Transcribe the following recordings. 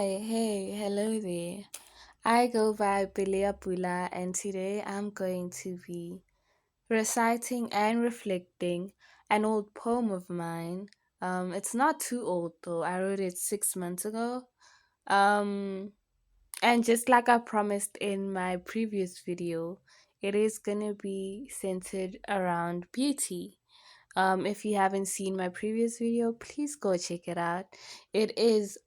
Hello there. I go by Bilia Pula, and today I'm going to be reciting and reflecting an old poem of mine. It's not too old though. I wrote it 6 months ago. Um, and just like I promised in my previous video, it is gonna be centered around beauty. If you haven't seen my previous video, please go check it out. It is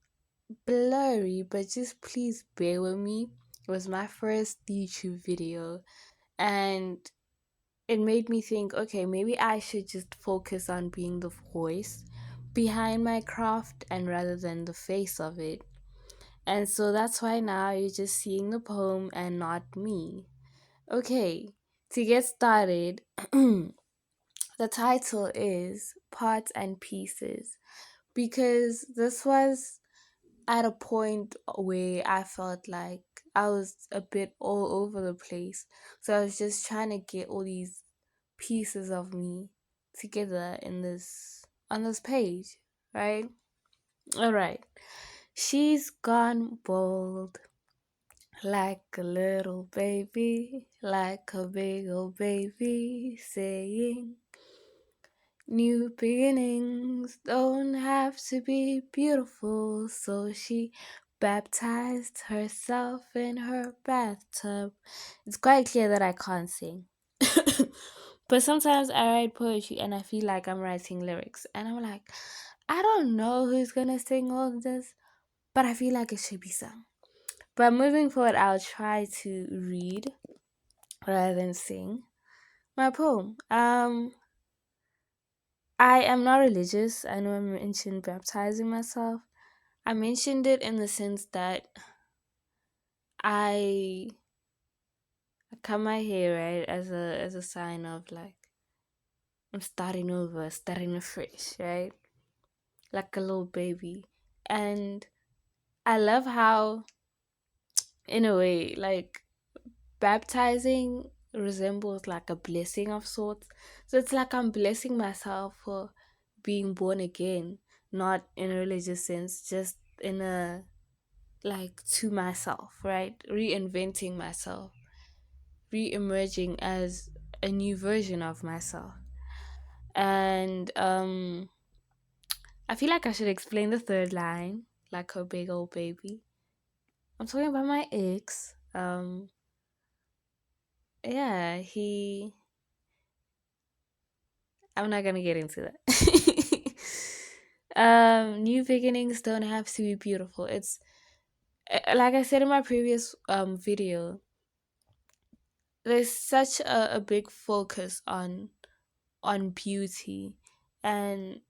blurry, but just please bear with me. It was my first YouTube video, and it made me think, okay, maybe I should just focus on being the voice behind my craft and rather than the face of it. And so that's why now you're just seeing the poem and not me. Okay, to get started, the title is Parts and Pieces because this was at a point where I felt like I was a bit all over the place. So I was just trying to get all these pieces of me together in this on this page, right? All right. She's gone bold like a little baby, like a big old baby saying new beginnings don't have to be beautiful, so she baptized herself in her bathtub. It's quite clear that I can't sing. But sometimes I write poetry and I feel like I'm writing lyrics. And I'm like, I don't know who's gonna sing all of this, but I feel like it should be sung. But moving forward, I'll try to read rather than sing my poem. I am not religious. I know I mentioned baptizing myself. I mentioned it in the sense that I cut my hair right as a sign of like I'm starting over, starting afresh, right? Like a little baby. And I love how in a way like baptizing resembles like a blessing of sorts. So it's like I'm blessing myself for being born again, not in a religious sense, just in a like to myself, right? Reinventing myself, re emerging as a new version of myself. And I feel like I should explain the third line, like a big old baby. I'm talking about my ex. Yeah, I'm not gonna get into that. New beginnings don't have to be beautiful. It's like I said in my previous video. There's such a big focus on beauty, and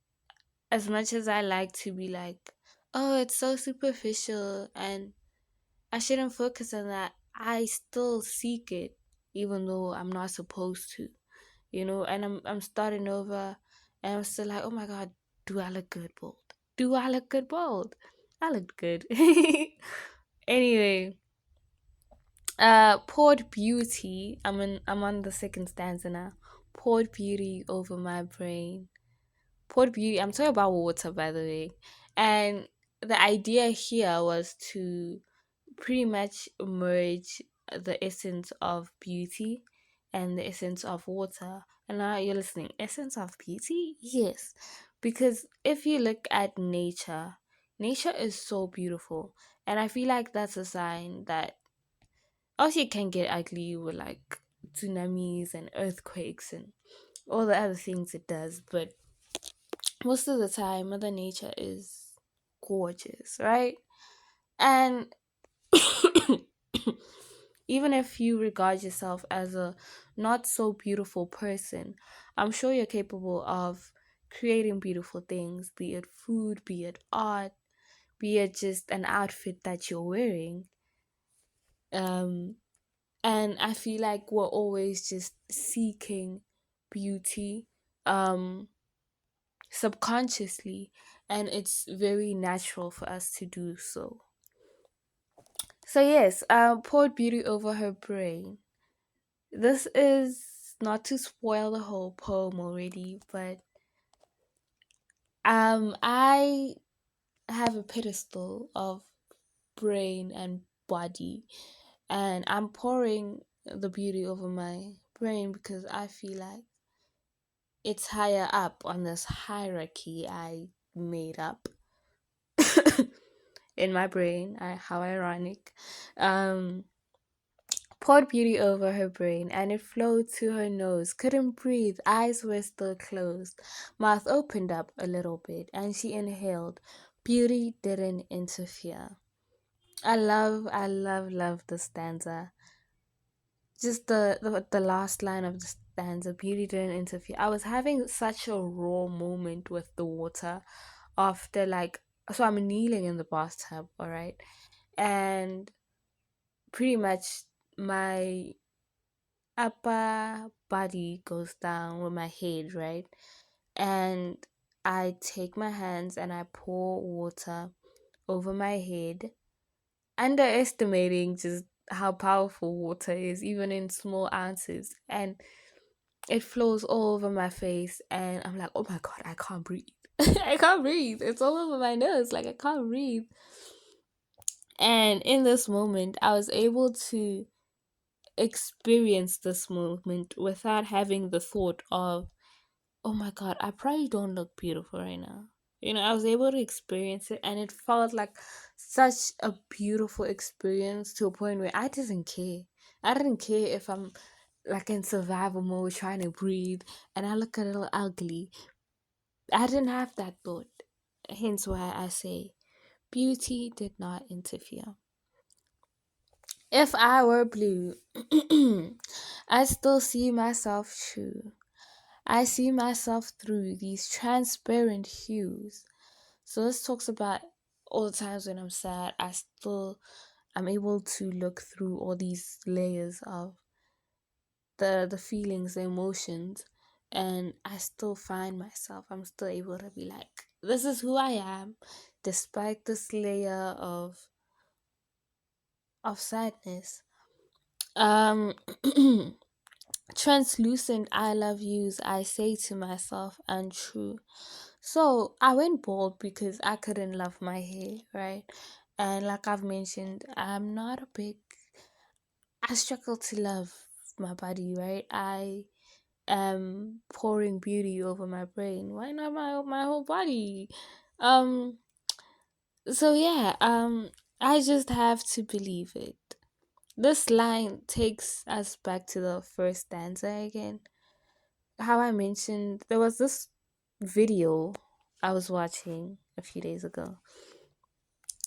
as much as I like to be like, oh, it's so superficial, and I shouldn't focus on that. I still seek it, even though I'm not supposed to, And I'm starting over, and I'm still like, oh my god, do I look good bold? Do I look good bold? I looked good. Anyway, poured beauty. I'm on the second stanza now. Poured beauty over my brain. Poured beauty. I'm talking about water, by the way. And the idea here was to pretty much merge the essence of beauty and the essence of water. And now you're listening. Essence of beauty? Yes. Because if you look at nature, nature is so beautiful. And I feel like that's a sign that also it can get ugly with like tsunamis and earthquakes and all the other things it does. But most of the time, Mother Nature is gorgeous, right? And even if you regard yourself as a not so beautiful person, I'm sure you're capable of creating beautiful things, be it food, be it art, be it just an outfit that you're wearing. Um, and I feel like we're always just seeking beauty um, subconsciously, and it's very natural for us to do so. So yes, poured beauty over her brain. This is not to spoil the whole poem already, but I have a pedestal of brain and body, and I'm pouring the beauty over my brain because I feel like it's higher up on this hierarchy I made up in my brain. How ironic. Um, poured beauty over her brain and it flowed to her nose. Couldn't breathe, eyes were still closed. Mouth opened up a little bit and she inhaled. Beauty didn't interfere. I love the stanza. Just the last line of the stanza, beauty didn't interfere. I was having such a raw moment with the water after like so I'm kneeling in the bathtub, all right? And pretty much my upper body goes down with my head, right? And I take my hands and I pour water over my head, underestimating just how powerful water is, even in small ounces. And it flows all over my face, and I'm like, oh my god, I can't breathe. I can't breathe. It's all over my nose. Like, I can't breathe. And in this moment, I was able to experience this moment without having the thought of, oh my god, I probably don't look beautiful right now. I was able to experience it and it felt like such a beautiful experience to a point where I didn't care. I didn't care if I'm like in survival mode trying to breathe and I look a little ugly. I didn't have that thought. Hence why I say beauty did not interfere. If I were blue, I still see myself true. I see myself through these transparent hues. So this talks about all the times when I'm sad, I'm able to look through all these layers of the feelings, the emotions, and I still find myself. I'm still able to be like, this is who I am, despite this layer of sadness. Um Translucent I love yous, I say to myself, untrue. So I went bald because I couldn't love my hair, right? And like I've mentioned, I struggle to love my body, right? I am pouring beauty over my brain. Why not my whole body? Um, so yeah, I just have to believe it. This line takes us back to the first stanza again. How I mentioned there was this video I was watching a few days ago,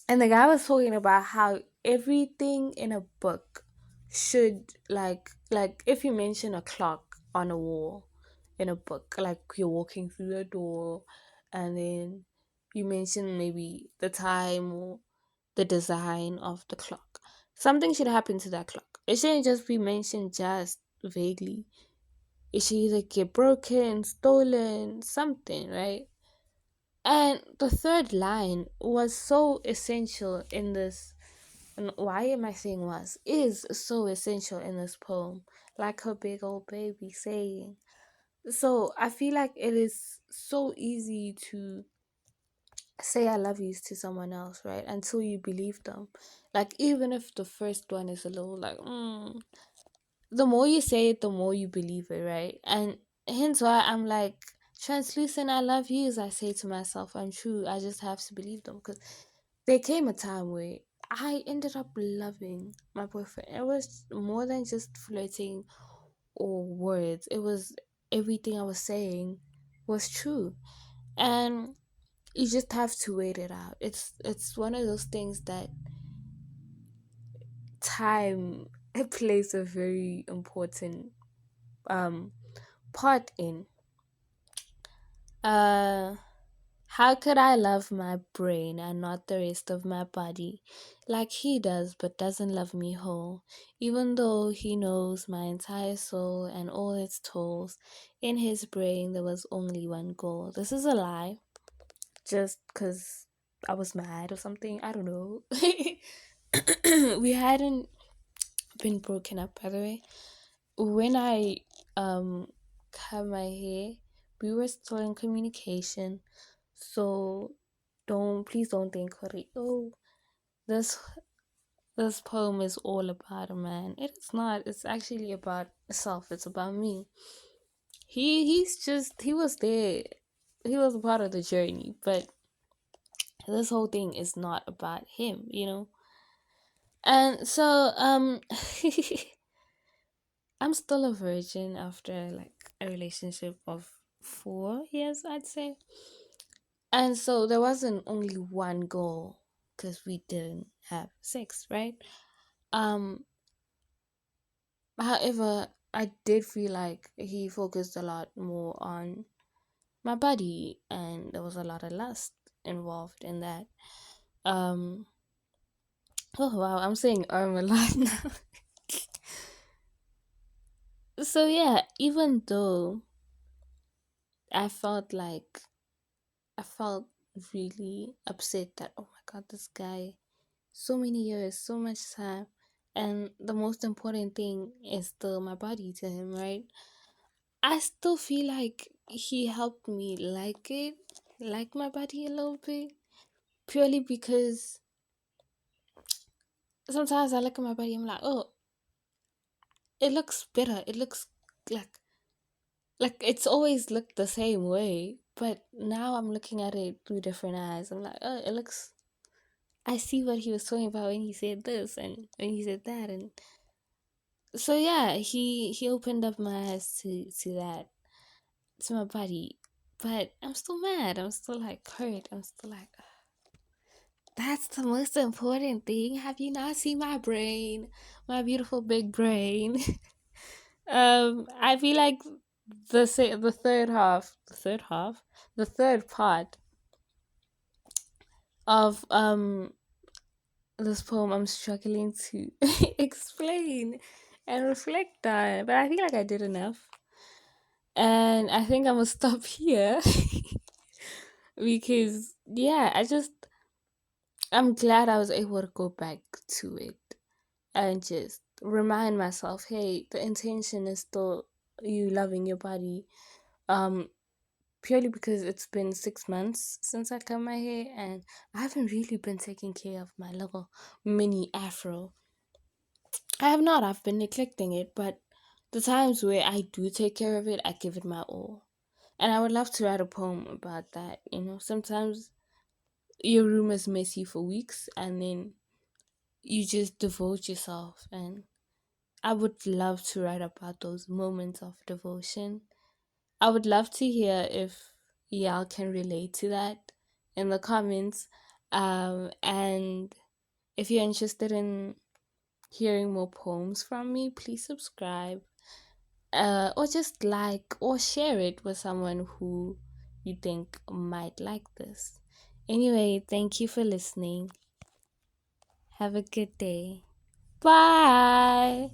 and the guy was talking about how everything in a book should like if you mention a clock on a wall in a book, like you're walking through the door, and then you mention maybe the time or the design of the clock. Something should happen to that clock. It shouldn't just be mentioned just vaguely. It should either get broken, stolen, something, right? And the third line was so essential in this. And why am I saying was? Is so essential in this poem. Like her big old baby saying. So I feel like it is so easy to say I love you to someone else, right? Until you believe them. Like, even if the first one is a little like, the more you say it, the more you believe it, right? And hence why I'm like, translucent, I love you, as I say to myself, I'm true. I just have to believe them because there came a time where I ended up loving my boyfriend. It was more than just flirting or words, it was everything I was saying was true. And you just have to wait it out. It's one of those things that time it plays a very important um part in. Uh, how could I love my brain and not the rest of my body like he does, but doesn't love me whole, even though he knows my entire soul and all its tolls? In his brain, there was only one goal. This is a lie, just because I was mad or something. I don't know. We hadn't been broken up, by the way. When I cut my hair, we were still in communication. So please don't think, Hori, oh, This this poem is all about a man. It is not. It's actually about self. It's about me. He was there. He was a part of the journey, but this whole thing is not about him. And so I'm still a virgin after like a relationship of 4 years, I'd say. And so there wasn't only one goal because we didn't have sex, right? Um, However, I did feel like he focused a lot more on my body, and there was a lot of lust involved in that. Um, oh wow, I'm saying a lot now. So yeah, even though I felt like I felt really upset that, oh my god, this guy, so many years, so much time, and the most important thing is still my body to him, right? I still feel like he helped me like my body a little bit, purely because sometimes I look at my body, I'm like, oh, it looks better. It looks like it's always looked the same way, but now I'm looking at it through different eyes. I'm like, oh, it looks. I see what he was talking about when he said this and when he said that, and so yeah, he opened up my eyes to that, to my body. But I'm still mad. I'm still like hurt. I'm still like, that's the most important thing. Have you not seen my brain? My beautiful big brain. I feel like the the third part of this poem I'm struggling to explain and reflect on, but I feel like I did enough. And I think I'm gonna stop here because yeah, I'm glad I was able to go back to it and just remind myself, hey, the intention is still you loving your body. Um, Purely because it's been 6 months since I cut my hair, and I haven't really been taking care of my little mini afro. I have not. I've been neglecting it, but the times where I do take care of it, I give it my all. And I would love to write a poem about that. Sometimes your room is messy for weeks, and then you just devote yourself. And I would love to write about those moments of devotion. I would love to hear if y'all can relate to that in the comments. And if you're interested in hearing more poems from me, please subscribe, or just like or share it with someone who you think might like this. Anyway, thank you for listening. Have a good day. Bye.